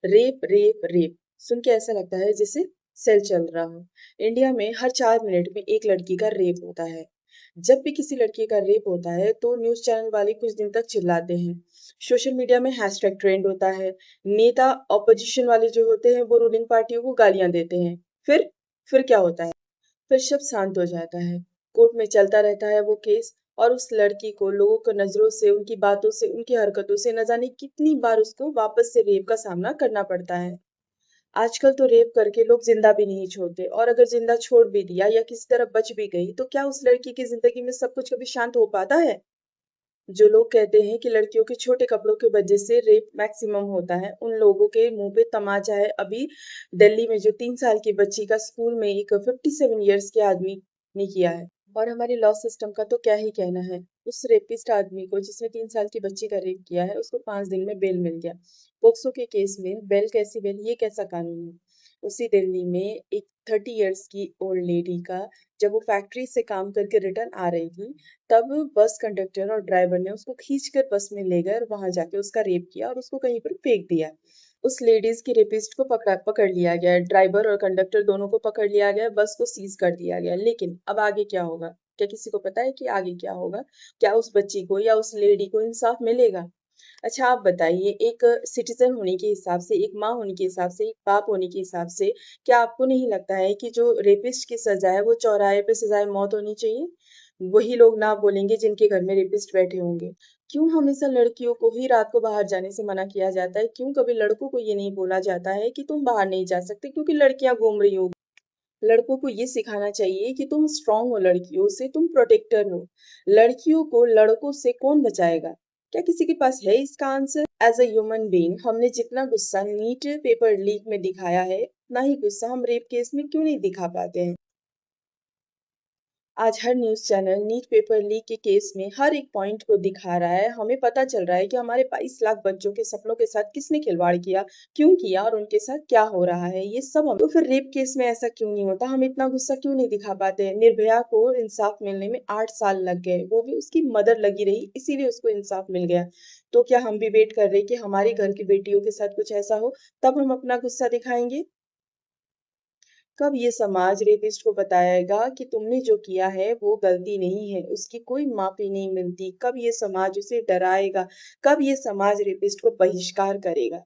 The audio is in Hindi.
रेप रेप रेप सुन के ऐसा लगता है जैसे सेल चल रहा हो। इंडिया में हर 4 मिनट में एक लड़की का रेप होता है। जब भी किसी लड़की का रेप होता है तो न्यूज चैनल वाले कुछ दिन तक चिल्लाते हैं। सोशल मीडिया में हैशटैग ट्रेंड होता है। नेता ऑपोजिशन वाले जो होते हैं वो रूलिंग पार्टियों को गालियां देते हैं। फिर क्या होता है? फिर सब शांत हो जाता है। कोर्ट में चलता रहता है वो केस, और उस लड़की को लोगों की नजरों से, उनकी बातों से, उनकी हरकतों से न जाने कितनी बार उसको वापस से रेप का सामना करना पड़ता है। आजकल तो रेप करके लोग जिंदा भी नहीं छोड़ते, और अगर जिंदा छोड़ भी दिया या किसी तरह बच भी गई तो क्या उस लड़की की जिंदगी में सब कुछ कभी शांत हो पाता है? जो लोग कहते हैं कि लड़कियों के छोटे कपड़ों की वजह से रेप मैक्सिमम होता है, उन लोगों के मुंह पे तमाचा है। अभी दिल्ली में जो 3 साल की बच्ची का स्कूल में एक 57 ईयर्स के आदमी ने किया है। और हमारे लॉ सिस्टम का तो क्या ही कहना है। उस रेपिस्ट आदमी को, जिसने 3 साल की बच्ची का रेप किया है, उसको 5 दिन में बेल मिल गया। पोक्सो के केस में बेल कैसी बेल, ये कैसा कानून है? उसी दिल्ली में एक 30 ईयर्स की ओल्ड लेडी का, जब वो फैक्ट्री से काम करके रिटर्न आ रही थी, तब बस कंडक्टर और ड्राइवर ने उसको खींचकर बस में ले गए और वहां जाके उसका रेप किया और उसको कहीं पर फेंक दिया। उस लेडीज की रेपिस्ट को पकड़ लिया गया, ड्राइवर और कंडक्टर दोनों को पकड़ लिया गया, बस को सीज कर दिया गया। लेकिन अब आगे क्या होगा? क्या किसी को पता है कि आगे क्या होगा? क्या उस बच्ची को या उस लेडी को इंसाफ मिलेगा? अच्छा, आप बताइए, एक सिटीजन होने के हिसाब से, एक माँ होने के हिसाब से, एक बाप होने के हिसाब से, क्या आपको नहीं लगता है कि जो रेपिस्ट की सजा है वो चौराहे पे सजाए मौत होनी चाहिए? वही लोग ना बोलेंगे जिनके घर में रेपिस्ट बैठे होंगे। क्यों हमेशा लड़कियों को ही रात को बाहर जाने से मना किया जाता है? क्यों कभी लड़कों को ये नहीं बोला जाता है कि तुम बाहर नहीं जा सकते क्योंकि लड़कियां घूम रही हो? लड़कों को ये सिखाना चाहिए कि तुम स्ट्रांग हो, लड़कियों से तुम प्रोटेक्टर हो। लड़कियों को लड़कों से कौन बचाएगा? क्या किसी के पास है इसका answer? As a human being, हमने जितना गुस्सा नीट पेपर लीक में दिखाया है, उतना ही गुस्सा हम रेप केस में क्यों नहीं दिखा पाते हैं? आज हर news channel NEET paper leak के केस में हर एक पॉइंट को दिखा रहा है। हमें पता चल रहा है कि हमारे 22 लाख बच्चों के सपनों के साथ किसने खिलवाड़ किया, क्यों किया और उनके साथ क्या हो रहा है, ये सब हम। तो फिर रेप केस में ऐसा क्यों नहीं होता? हम इतना गुस्सा क्यों नहीं दिखा पाते? निर्भया को इंसाफ मिलने में 8 साल लग गए, वो भी उसकी मदर लगी रही, इसीलिए उसको इंसाफ मिल गया। तो क्या हम भी वेट कर रहे कि हमारे घर की बेटियों के साथ कुछ ऐसा हो, तब हम अपना गुस्सा दिखाएंगे? कब ये समाज रेपिस्ट को बताएगा कि तुमने जो किया है वो गलती नहीं है, उसकी कोई माफी नहीं मिलती? कब ये समाज उसे डराएगा? कब ये समाज रेपिस्ट को बहिष्कार करेगा?